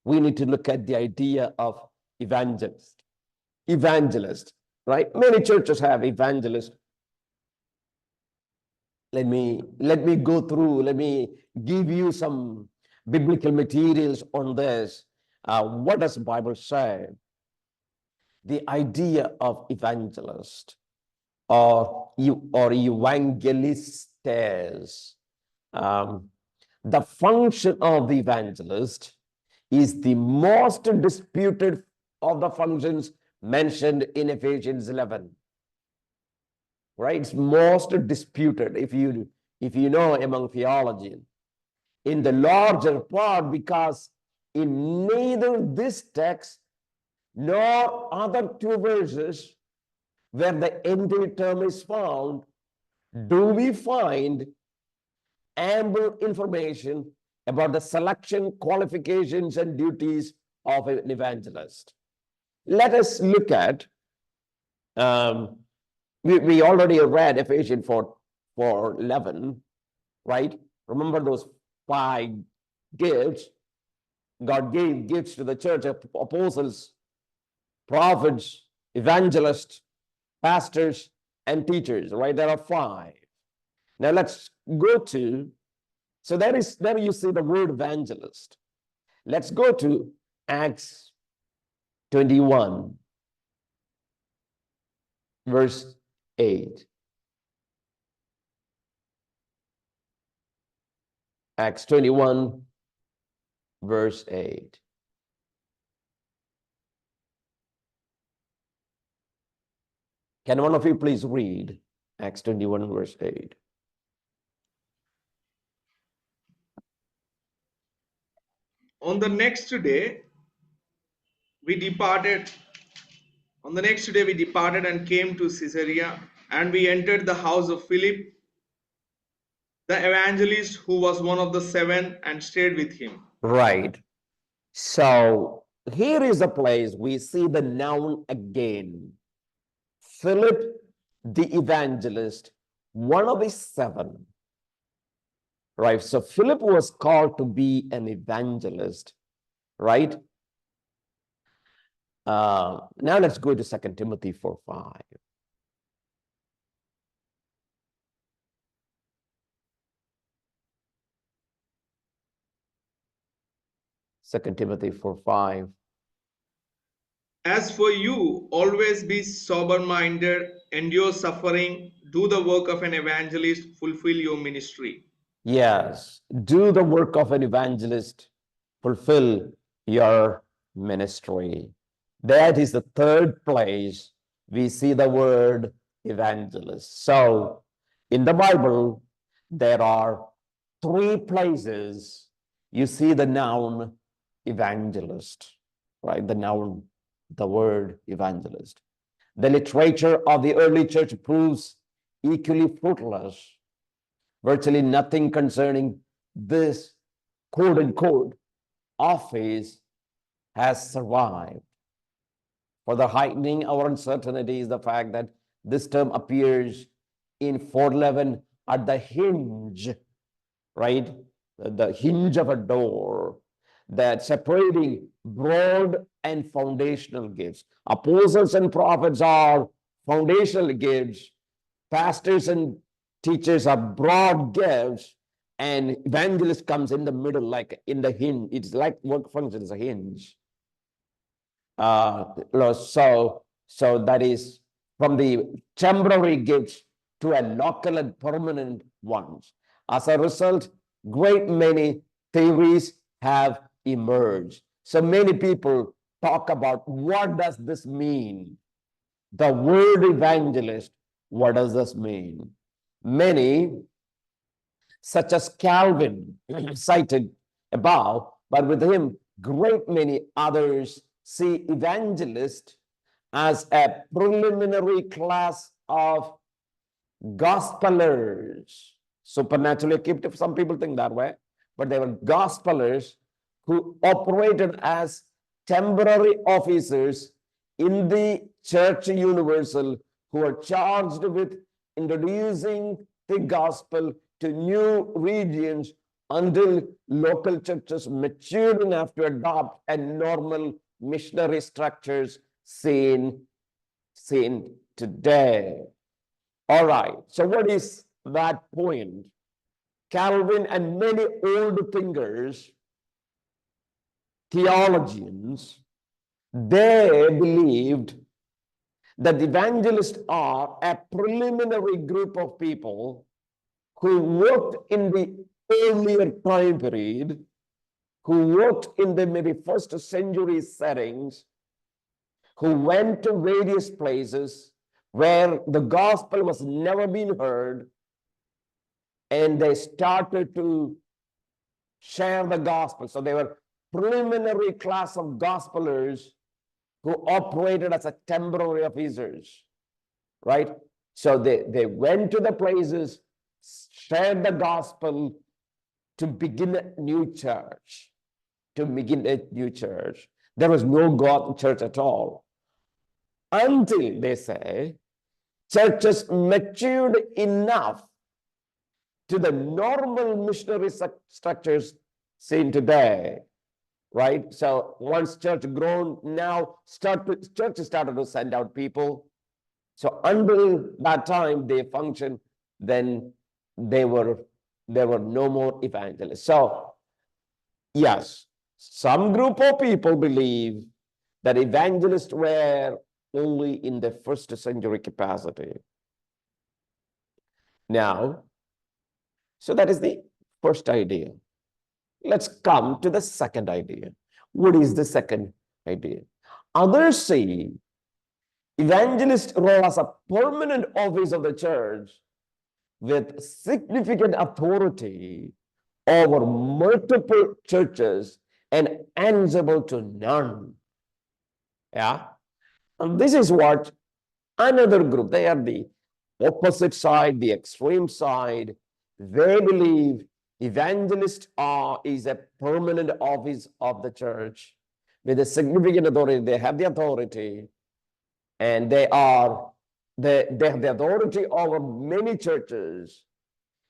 we need to look at the idea of evangelist. Evangelist, right? Many churches have evangelist. Let me go through, let me give you some biblical materials on this. What does the Bible say? The idea of evangelist or evangelistes. The function of the evangelist is the most disputed of the functions mentioned in Ephesians 11. Right? It's most disputed if you know among theology. In the larger part, because in neither this text nor other two verses where the entire term is found, do we find ample information about the selection, qualifications, and duties of an evangelist. Let us look at, we already read Ephesians 4:11, right? Remember those 5 gifts. God gave gifts to the church: apostles, prophets, evangelists, pastors, and teachers, right? There are 5. Now let's go to, so there you see the word evangelist. Let's go to Acts 21, verse 8. Acts 21, verse 8. Can one of you please read Acts 21, verse 8? On the next day, we departed and came to Caesarea, and we entered the house of Philip, the evangelist, who was one of the 7, and stayed with him. Right. So here is a place we see the noun again. Philip, the evangelist, one of the 7. Right. So Philip was called to be an evangelist, right? Now let's go to 2 Timothy 4:5. 2 Timothy 4:5. As for you, always be sober-minded, endure suffering, do the work of an evangelist, fulfill your ministry. Yes, do the work of an evangelist, fulfill your ministry. That is the third place we see the word evangelist. So in the Bible, there are 3 places you see the noun evangelist, right? The noun, the word evangelist. The literature of the early church proves equally fruitless. Virtually nothing concerning this quote unquote office has survived. For the heightening our uncertainty is the fact that this term appears in 4:11 at the hinge, right? The hinge of a door, that separating broad and foundational gifts. Apostles and prophets are foundational gifts. Pastors and teachers are broad gifts, and evangelist comes in the middle, like in the hinge. It's like work function is a hinge. So that is from the temporary gifts to a local and permanent ones. As a result, great many theories have emerged. So many people talk about, what does this mean? The word evangelist, what does this mean? Many, such as Calvin, cited above, but with him, great many others see evangelist as a preliminary class of gospelers. Supernaturally equipped, some people think that way, but they were gospelers who operated as temporary officers in the church universal, who are charged with introducing the gospel to new regions until local churches matured enough to adopt a normal missionary structures seen today. All right, so what is that point? Calvin and many old thinkers, theologians, they believed that evangelists are a preliminary group of people who worked in the earlier time period, who worked in the maybe first century settings, who went to various places where the gospel was never been heard, and they started to share the gospel. So they were preliminary class of gospelers who operated as a temporary officers, right? So they went to the places, shared the gospel to begin a new church, to begin a new church. There was no God church at all until, they say, churches matured enough to the normal missionary structures seen today, right? So once church grown, now church started to send out people. So until that time they functioned, then there were no more evangelists. So yes, some group of people believe that evangelists were only in the first century capacity. Now, so that is the first idea. Let's come to the second idea. What is the second idea? Others see evangelist role as a permanent office of the church with significant authority over multiple churches and answerable to none. Yeah. And this is what another group, they are the opposite side, the extreme side. They believe evangelist is a permanent office of the church with a significant authority. They have the authority, and they have the authority over many churches,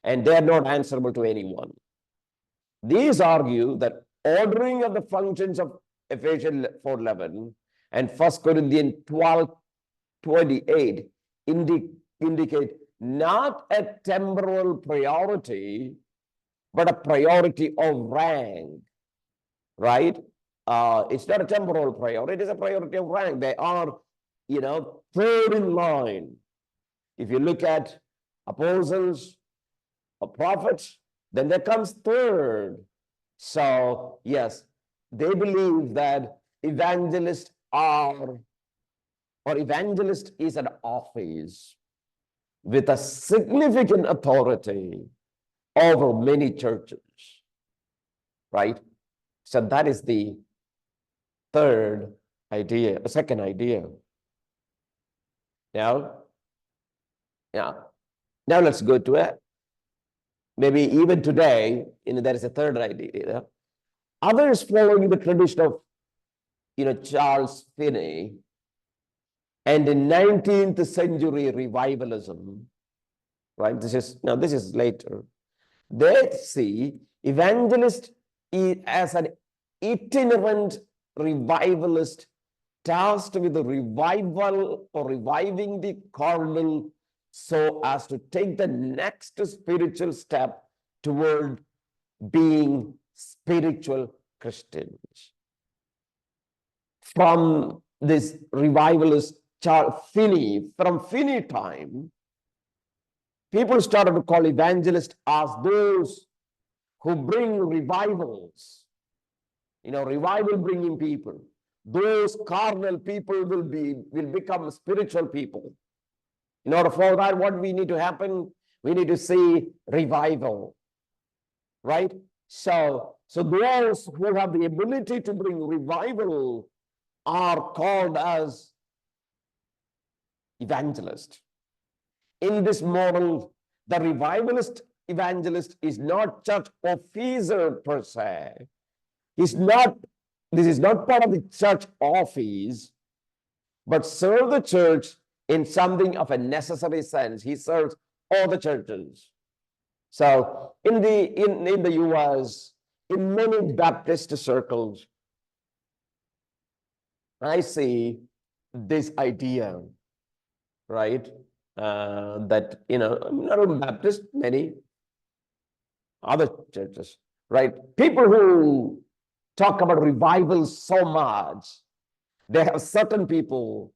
and they are not answerable to anyone. These argue that ordering of the functions of Ephesians 4:11 and 1 Corinthians 12:28 indicate not a temporal priority, but a priority of rank, right? It's not a temporal priority, it is a priority of rank. They are, third in line. If you look at apostles or prophets, then there comes third. So, yes, they believe that evangelist is an office with a significant authority over many churches, right? So that is the third idea, second idea. Now let's go to it. Maybe even today, there is a third idea. Others following the tradition of, Charles Finney and the 19th century revivalism, right? This is later. They see evangelist as an itinerant revivalist tasked with the revival or reviving the carnal so as to take the next spiritual step toward being spiritual Christians. From this revivalist from Finney time, people started to call evangelists as those who bring revivals, revival bringing people. Those carnal people will become spiritual people. In order for that, what we need to happen? We need to see revival, right? So those who have the ability to bring revival are called as evangelists. In this model, the revivalist evangelist is not church officer per se. This is not part of the church office, but serve the church in something of a necessary sense. He serves all the churches. So in the US, in many Baptist circles, I see this idea, right? That, not only Baptist, many other churches, right? People who talk about revival so much, they have certain people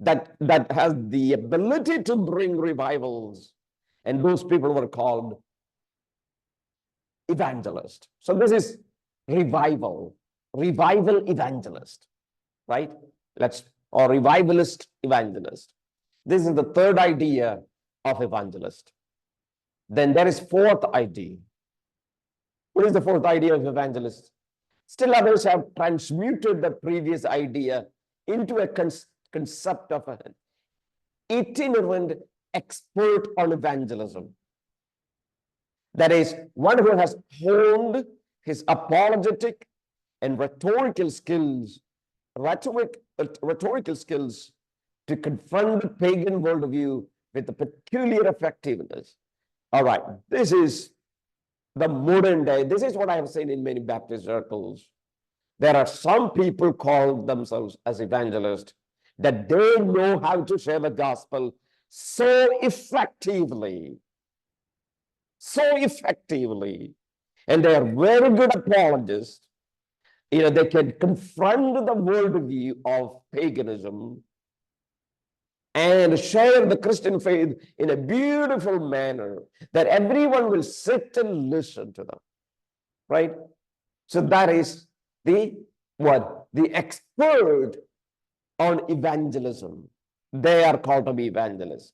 that has the ability to bring revivals, and those people were called evangelists. So this is revival evangelist, right? Or revivalist evangelist. This is the third idea of evangelist. Then there is fourth idea. What is the fourth idea of evangelist? Still others have transmuted the previous idea into a concept of an itinerant expert on evangelism. That is, one who has honed his apologetic and rhetorical skills to confront the pagan worldview with a peculiar effectiveness. All right, this is the modern day. This is what I have seen in many Baptist circles. There are some people call themselves as evangelists that they know how to share the gospel so effectively, and they are very good apologists. They can confront the worldview of paganism and share the Christian faith in a beautiful manner that everyone will sit and listen to them, right? So that is the expert on evangelism. They are called to be evangelists.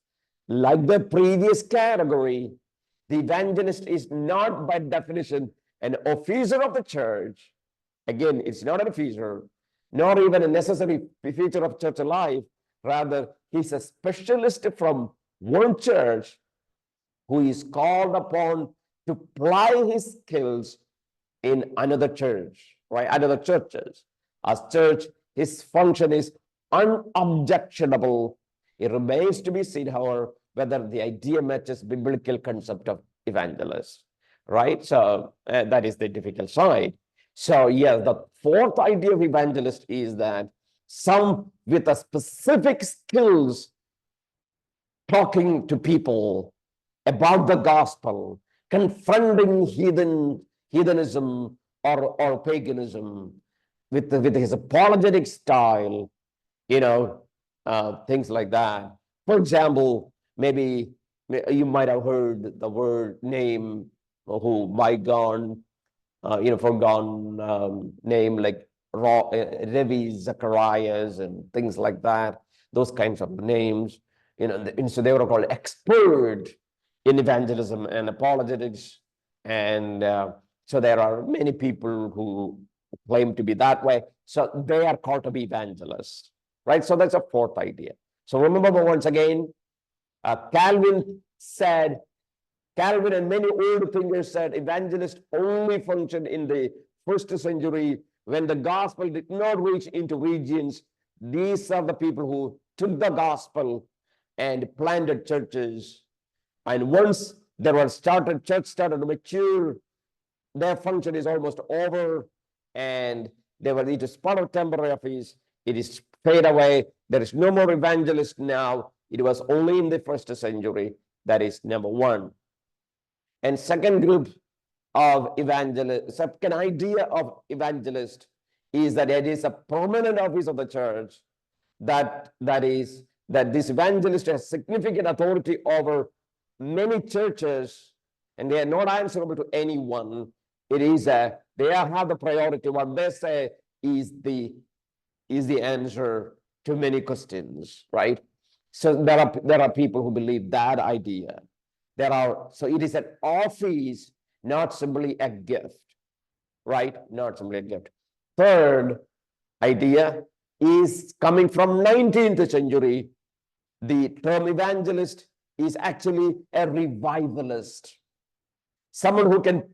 Like the previous category, the evangelist is not by definition an officer of the church. Again, it's not an officer, nor even a necessary feature of church life. Rather, he's a specialist from one church who is called upon to ply his skills in another church, right? Another churches. As church, his function is unobjectionable. It remains to be seen, however, whether the idea matches biblical concept of evangelist, right? So that is the difficult side. So yes, the fourth idea of evangelist is that some with a specific skills talking to people about the gospel, confronting heathenism or paganism with his apologetic style, things like that. For example, maybe you might have heard the word name who bygone, forgone name like Revi Zacharias and things like that. Those kinds of names, and so they were called expert in evangelism and apologetics, and so there are many people who claim to be that way. So they are called to be evangelists, right? So that's a fourth idea. So remember once again, Calvin and many old thinkers said evangelists only functioned in the first century when the gospel did not reach into regions. These are the people who took the gospel and planted churches. And once church started to mature, their function is almost over, and it is part of temporary office. It is fade away. There is no more evangelist now. It was only in the first century. That is number one. And second group of evangelist, second idea of evangelist is that it is a permanent office of the church, that this evangelist has significant authority over many churches, and they are not answerable to anyone. They have the priority. What they say is the answer to many questions, right? So there are people who believe that idea. So it is an office, not simply a gift, right? Not simply a gift. Third idea is coming from 19th century. The term evangelist is actually a revivalist, someone who can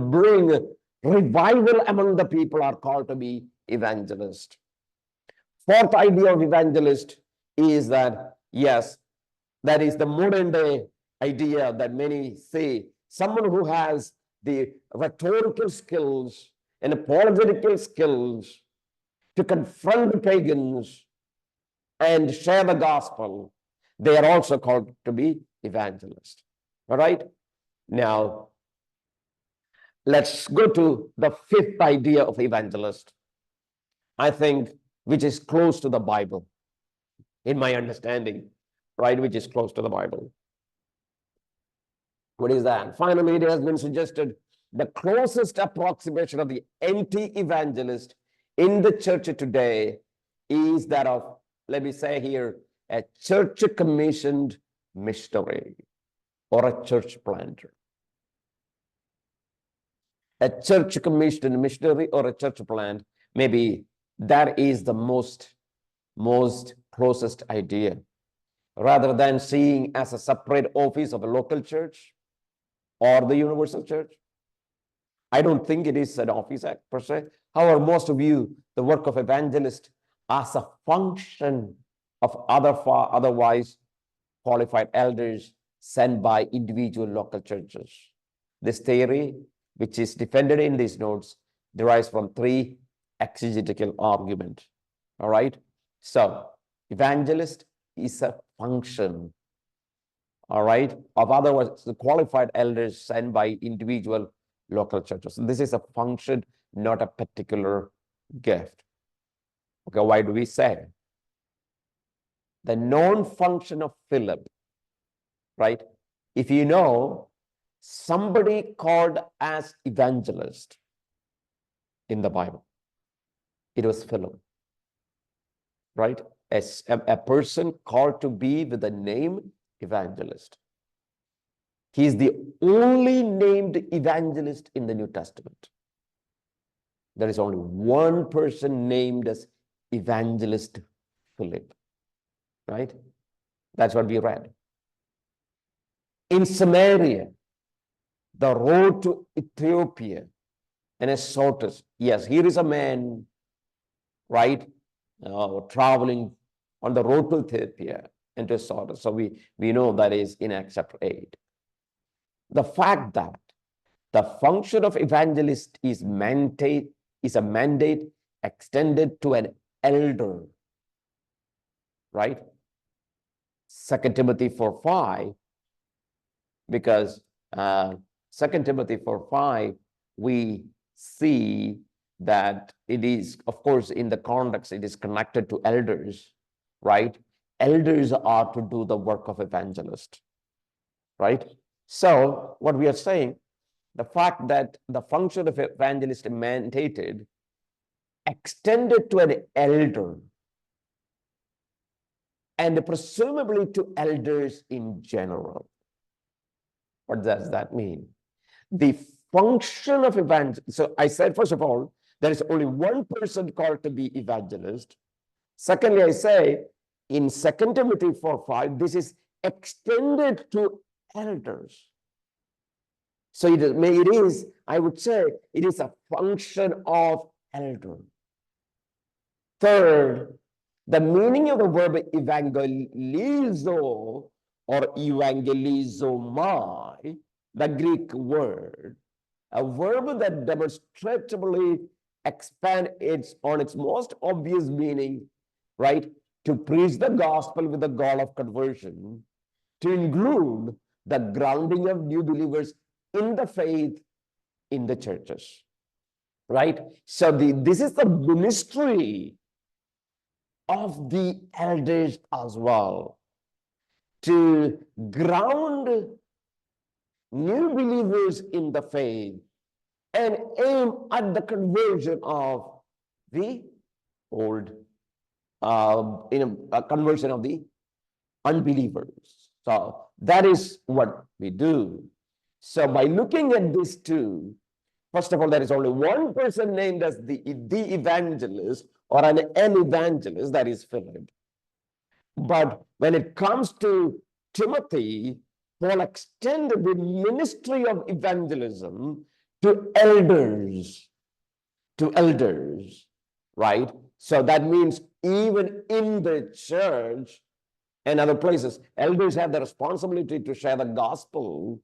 bring revival among the people are called to be evangelist. Fourth idea of evangelist is that, yes, that is the modern day idea that many say someone who has the rhetorical skills and apologetical skills to confront the pagans and share the gospel, they are also called to be evangelists. All right? Now, let's go to the fifth idea of evangelist, I think, which is close to the Bible, in my understanding, right? Which is close to the Bible. What is that? Finally, it has been suggested the closest approximation of the anti-evangelist in the church today is that of, let me say here, a church commissioned missionary or a church planter. A church commissioned missionary or a church plant, maybe that is the most closest idea, rather than seeing as a separate office of a local church or the universal church. I don't think it is an office act per se. However, most view the work of evangelist as a function of otherwise qualified elders sent by individual local churches. This theory, which is defended in these notes, derives from three exegetical arguments. All right. So, evangelist is a function, all right, of otherwise qualified elders sent by individual local churches. This is a function, not a particular gift. Okay, why do we say? The known function of Philip, right? If you know somebody called as evangelist in the Bible, it was Philip, right? A person called to be with the name evangelist. He is the only named evangelist in the New Testament. There is only one person named as Evangelist Philip, right? That's what we read. In Samaria, the road to Ethiopia, and Azotus. Yes, here is a man, right, traveling on the road to Ethiopia and to Azotus. So we know that is in Acts chapter 8. The fact that the function of evangelist is a mandate extended to an elder, right? 2 Timothy 4:5, because 2 Timothy 4:5, we see that it is, of course, in the context, it is connected to elders, right? Elders are to do the work of evangelist, right? So what we are saying, the fact that the function of evangelist mandated extended to an elder and presumably to elders in general. What does that mean? The function of evangelist. So I said, first of all, there is only one person called to be evangelist. Secondly, I say in 2 Timothy 4:5, this is extended to elders. So it is, I would say, it is a function of elder. Third, the meaning of the verb evangelizo or evangelizomai, the Greek word, a verb that demonstrably expands on its most obvious meaning, right? To preach the gospel with the goal of conversion, to include the grounding of new believers in the faith in the churches, right? So this is the ministry of the elders as well, to ground new believers in the faith and aim at the conversion of the old, in a conversion of the unbelievers. So that is what we do. So by looking at these two, first of all, there is only one person named as the evangelist or an evangelist, that is Philip. But when it comes to Timothy, Paul extended the ministry of evangelism to elders, right? So that means even in the church, and other places. Elders have the responsibility to share the gospel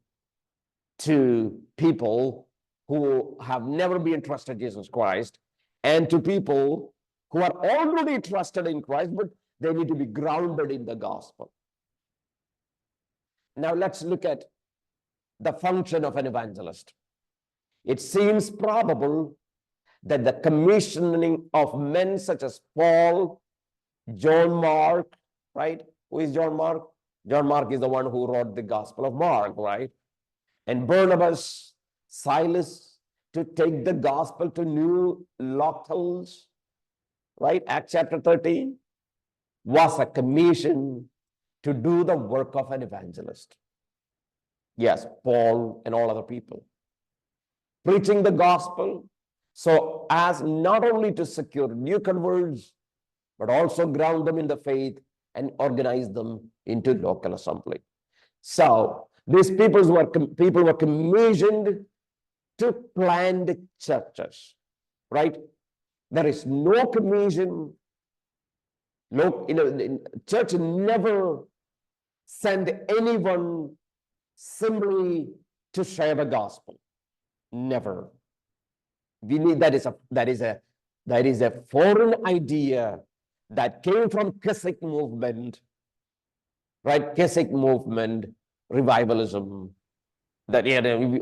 to people who have never been trusted Jesus Christ, and to people who are already trusted in Christ, but they need to be grounded in the gospel. Now let's look at the function of an evangelist. It seems probable that the commissioning of men such as Paul, John Mark, right? Who is John Mark? John Mark is the one who wrote the Gospel of Mark, right? And Barnabas, Silas, to take the gospel to new locales, right? Acts chapter 13 was a commission to do the work of an evangelist. Yes, Paul and all other people. Preaching the gospel so as not only to secure new converts, but also ground them in the faith and organize them into local assembly. So these people were commissioned to plant churches, right? There is no commission. No, church never send anyone simply to share the gospel. Never. We need that is a foreign idea that came from Keswick movement, right? Keswick movement, revivalism, that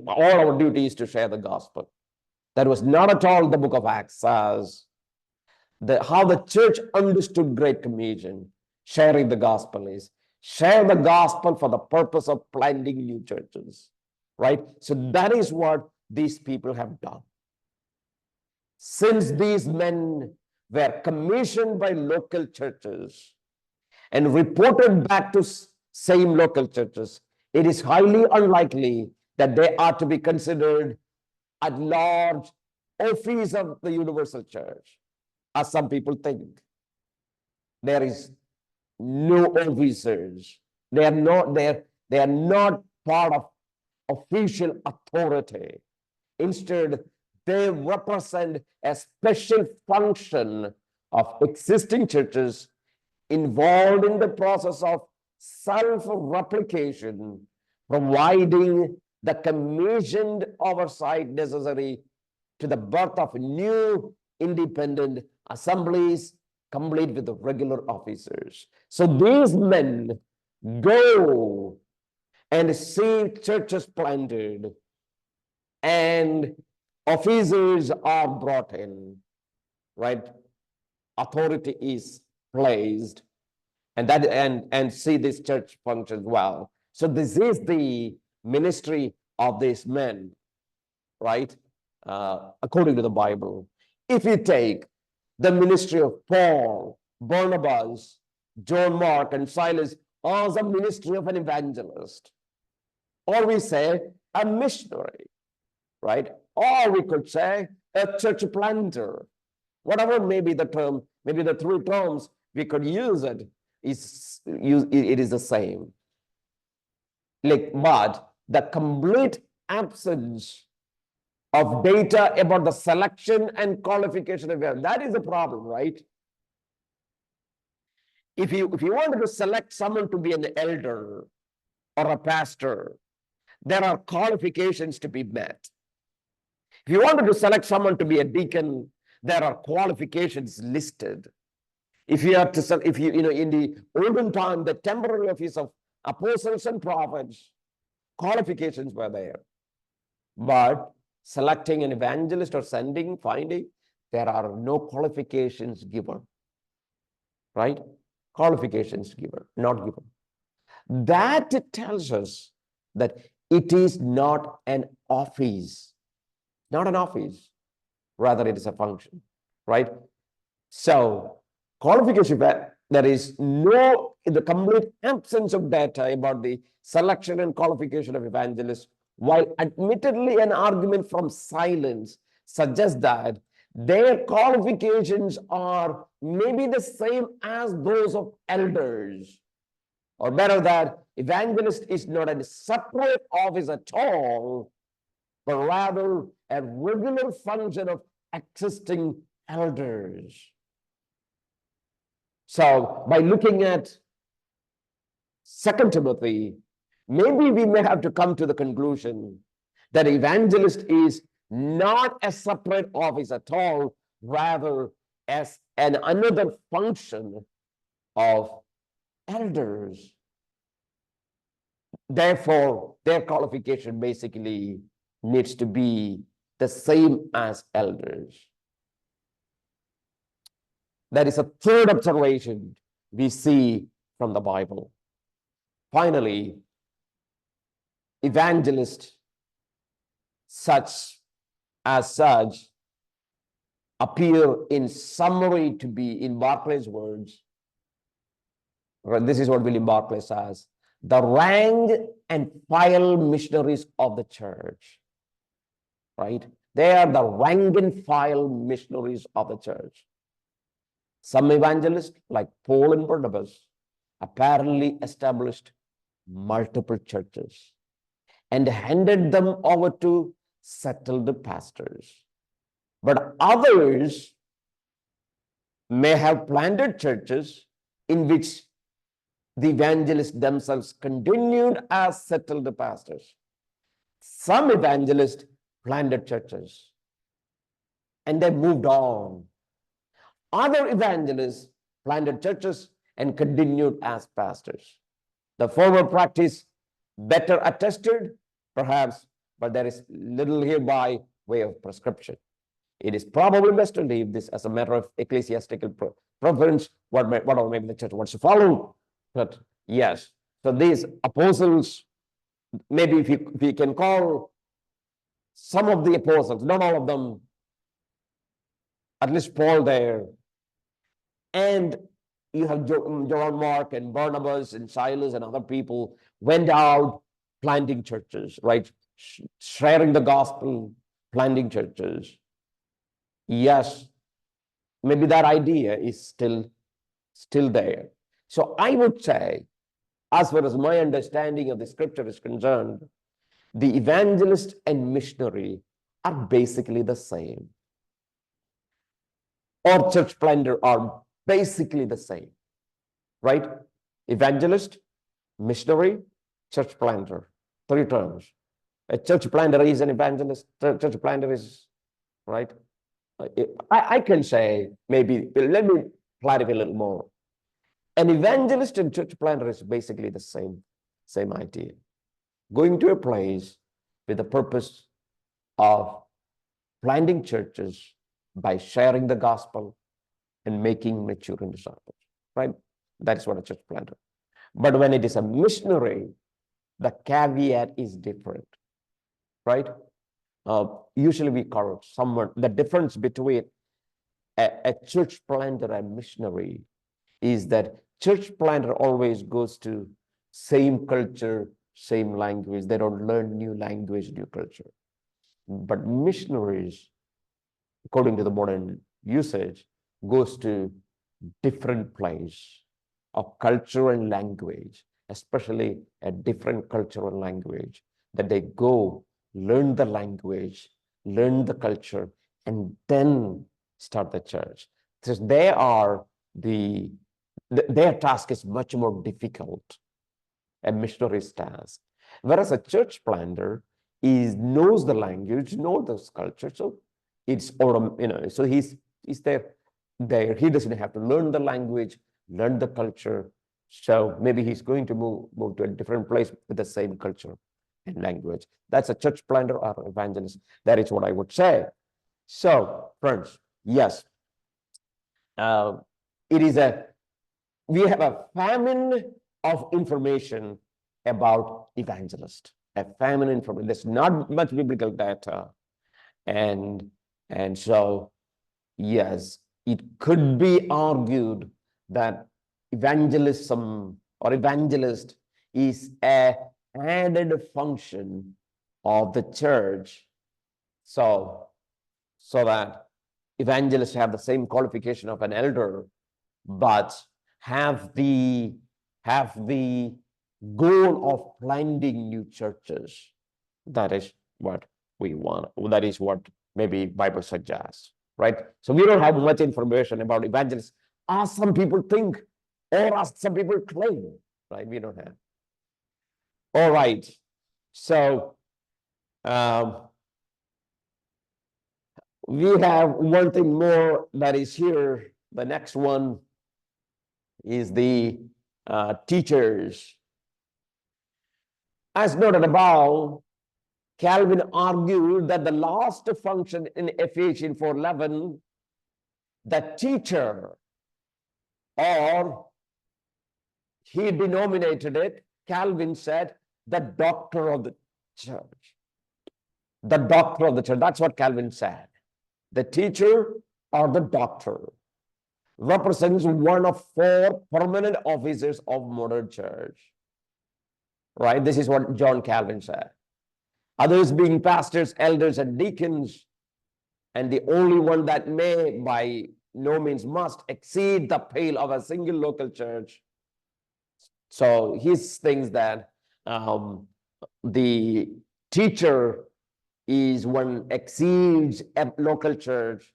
all our duty is to share the gospel. That was not at all the book of Acts says. How the church understood Great Commission, sharing the gospel is, share the gospel for the purpose of planting new churches, right? So that is what these people have done. Since these men were commissioned by local churches and reported back to same local churches, it is highly unlikely that they are to be considered at large office of the universal church, as some people think. There is no officers. They are not part of official authority. Instead, they represent a special function of existing churches involved in the process of self-replication, providing the commissioned oversight necessary to the birth of new independent assemblies, complete with the regular officers. So these men go and see churches planted, and officers are brought in, right? Authority is placed, and see this church functions well. So this is the ministry of these men, right? According to the Bible. If you take the ministry of Paul, Barnabas, John Mark, and Silas as a ministry of an evangelist, or we say a missionary, right? Or we could say a church planter. Whatever may be the term, maybe the three terms we could use it is the same. But the complete absence of data about the selection and qualification of that is a problem, right? If you wanted to select someone to be an elder or a pastor, there are qualifications to be met. If you wanted to select someone to be a deacon, there are qualifications listed. If you have to, in the olden time, the temporary office of apostles and prophets, qualifications were there. But selecting an evangelist or finding, there are no qualifications given, right? Qualifications given, not given. That tells us that it is not an office, rather it is a function, right? So qualification, there is the complete absence of data about the selection and qualification of evangelists, while admittedly an argument from silence suggests that their qualifications are maybe the same as those of elders, or better, that evangelist is not a separate office at all, but rather a regular function of existing elders. So by looking at 2 Timothy, maybe we may have to come to the conclusion that evangelist is not a separate office at all, rather as another function of elders. Therefore, their qualification basically needs to be the same as elders. That is a third observation we see from the Bible. Finally, evangelists such appear in summary to be, in Barclay's words, this is what William Barclay says, the rank and file missionaries of the church, right? They are the rank and file missionaries of the church. Some evangelists, like Paul and Barnabas, apparently established multiple churches and handed them over to settled pastors. But others may have planted churches in which the evangelists themselves continued as settled pastors. Some evangelists planted churches and they moved on. Other evangelists planted churches and continued as pastors. The former practice better attested, perhaps, but there is little here by way of prescription. It is probably best to leave this as a matter of ecclesiastical preference, what maybe the church wants to follow. But yes, so these apostles, maybe if we can call some of the apostles, not all of them, at least Paul there, and you have John Mark and Barnabas and Silas and other people went out planting churches, right? Sharing the gospel, planting churches. Yes, maybe that idea is still there. So I would say, as far as my understanding of the scripture is concerned, the evangelist and missionary are basically the same. Or church planter are basically the same, right? Evangelist, missionary, church planter, three terms. A church planter is an evangelist, church planter is, right? I can say, maybe, let me clarify a little more. An evangelist and church planter is basically the same idea. Going to a place with the purpose of planting churches by sharing the gospel and making maturing disciples, right? That is what a church planter. But when it is a missionary, the caveat is different, right? Usually we call someone, the difference between a church planter and missionary is that church planter always goes to same culture, same language. They don't learn new language, new culture. But missionaries, according to the modern usage, goes to different place of culture and language, especially a different cultural language, that they go learn the language, learn the culture, and then start the church. So their task is much more difficult, a missionary's task. Whereas a church planter knows the language, knows the culture, so it's so he's there. He doesn't have to learn the language, learn the culture. So maybe he's going to move to a different place with the same culture and language. That's a church planter or evangelist. That is what I would say. So, friends, yes, we have a famine of information about evangelist. A famine information. There's not much biblical data, and so yes, it could be argued that evangelism or evangelist is a added function of the church, so that evangelists have the same qualification of an elder, but have the goal of planting new churches. That is what we want. That is what maybe Bible suggests, right? So we don't have much information about evangelists, as some people think, or as some people claim. right? We don't have. All right. So um, we have one thing more that is here. The next one is the teachers. As noted above, Calvin argued that the last function in Ephesians 4:11, the teacher, or he denominated it, Calvin said, the doctor of the church. The doctor of the church. That's what Calvin said. The teacher or the doctor represents one of four permanent officers of modern church. Right? This is what John Calvin said. Others being pastors, elders, and deacons, and the only one that may by no means must exceed the pale of a single local church. So he thinks that the teacher is one exceeds a local church,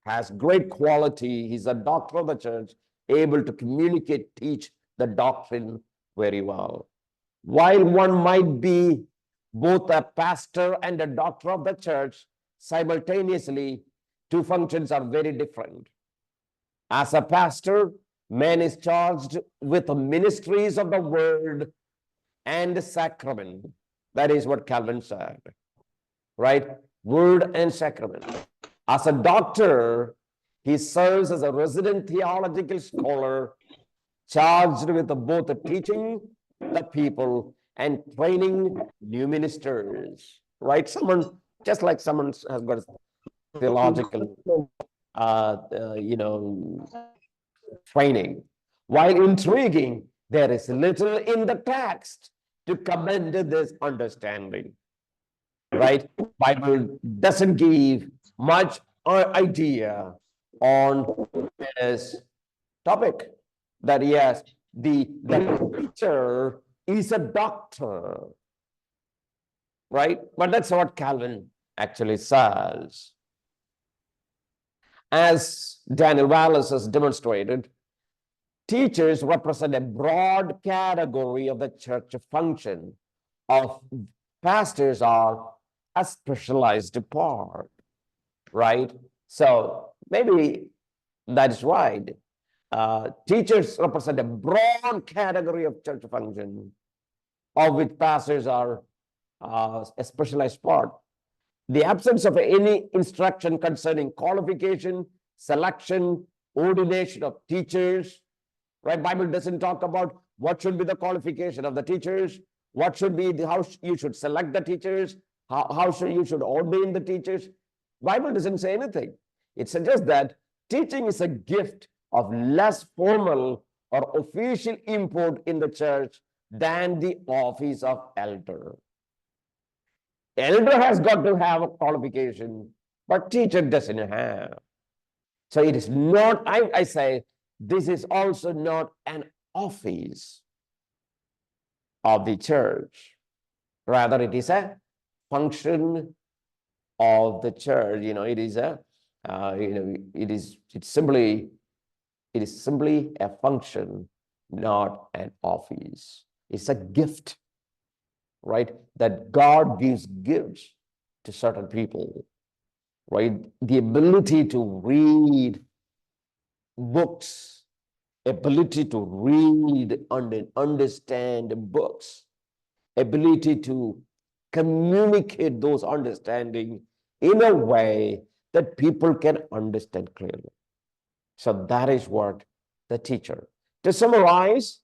has great quality. He's a doctor of the church, able to communicate, teach the doctrine very well. While one might be both a pastor and a doctor of the church, simultaneously, two functions are very different. As a pastor, man is charged with the ministries of the word and sacrament. That is what Calvin said, right? Word and sacrament. As a doctor, he serves as a resident theological scholar, charged with both teaching the people and training new ministers, right? Someone, just like someone has got a theological, training. While intriguing, there is little in the text to commend this understanding, right? Bible doesn't give much idea on this topic, that yes, the teacher is a doctor, right? But that's what Calvin actually says. As Daniel Wallace has demonstrated, teachers represent a broad category of the church function. Of pastors are a specialized part, right? So maybe that's right. Teachers represent a broad category of church function, of which pastors are a specialized part. The absence of any instruction concerning qualification, selection, ordination of teachers, right? Bible doesn't talk about what should be the qualification of the teachers, what should be how you should select the teachers, how you should ordain the teachers. Bible doesn't say anything. It suggests that teaching is a gift of less formal or official import in the church than the office of elder. Elder has got to have a qualification, but teacher doesn't have. So it is not, I say, this is also not an office of the church. Rather, it is a function of the church. It is a, it's simply a function, not an office. It's a gift, right? That God gives gifts to certain people, right? The ability to read books, ability to read and understand books, ability to communicate those understanding in a way that people can understand clearly. So that is what the teacher. To summarize,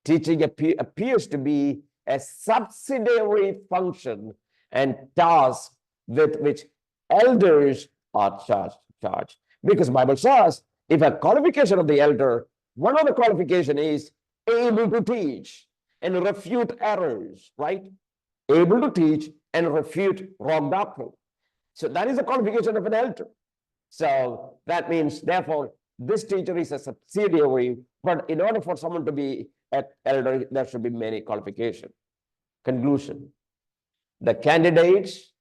teaching appears to be a subsidiary function and task with which elders are charged. Because the Bible says, if a qualification of the elder, one of the qualification is able to teach and refute errors, right? Able to teach and refute wrong doctrine. So that is the qualification of an elder. So that means, therefore, this teacher is a subsidiary, but in order for someone to be an elder, there should be many qualifications. Conclusion. The candidates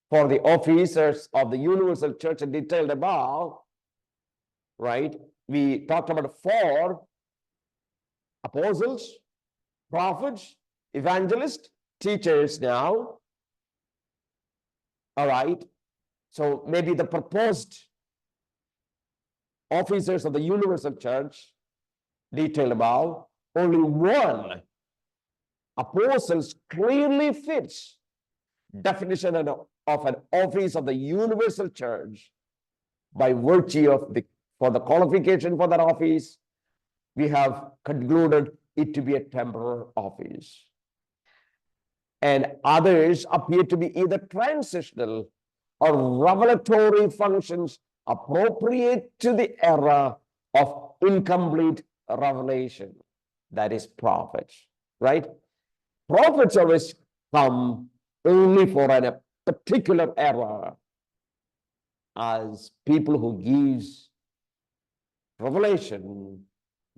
for the officers of the universal church are detailed above, right? We talked about 4 apostles, prophets, evangelists, teachers now. All right. So maybe the proposed officers of the universal church, detailed above, only one apostles clearly fits definition of an office of the universal church by virtue of for the qualification for that office, we have concluded it to be a temporal office. And others appear to be either transitional or revelatory functions appropriate to the era of incomplete revelation. That is prophets, right? Prophets always come only for a particular era as people who gives revelation,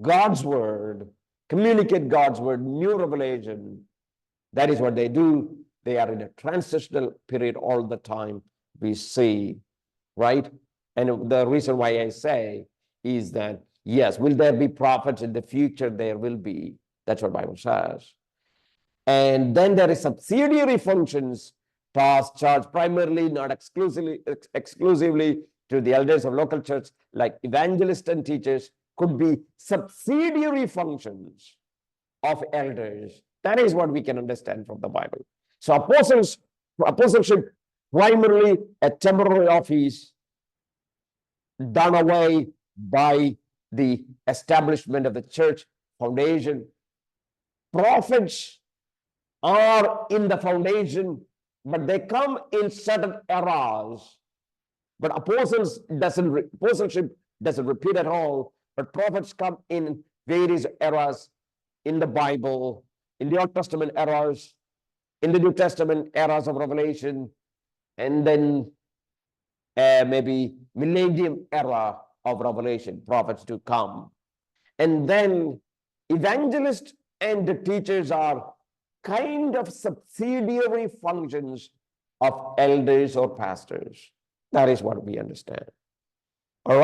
God's word, communicate God's word, new revelation. That is what they do. They are in a transitional period all the time, we see, right? And the reason why I say is that, yes, will there be prophets in the future? There will be. That's what the Bible says. And then there is subsidiary functions, tasks charged primarily, not exclusively to the elders of local church, like evangelists and teachers, could be subsidiary functions of elders. That is what we can understand from the Bible. So apostleship, primarily a temporary office done away by the establishment of the church foundation. Prophets are in the foundation, but they come in certain eras. But apostleship doesn't repeat at all, but prophets come in various eras in the Bible, in the Old Testament eras, in the New Testament eras of Revelation, and then maybe millennium era of Revelation, prophets to come. And then evangelists and the teachers are kind of subsidiary functions of elders or pastors. That is what we understand.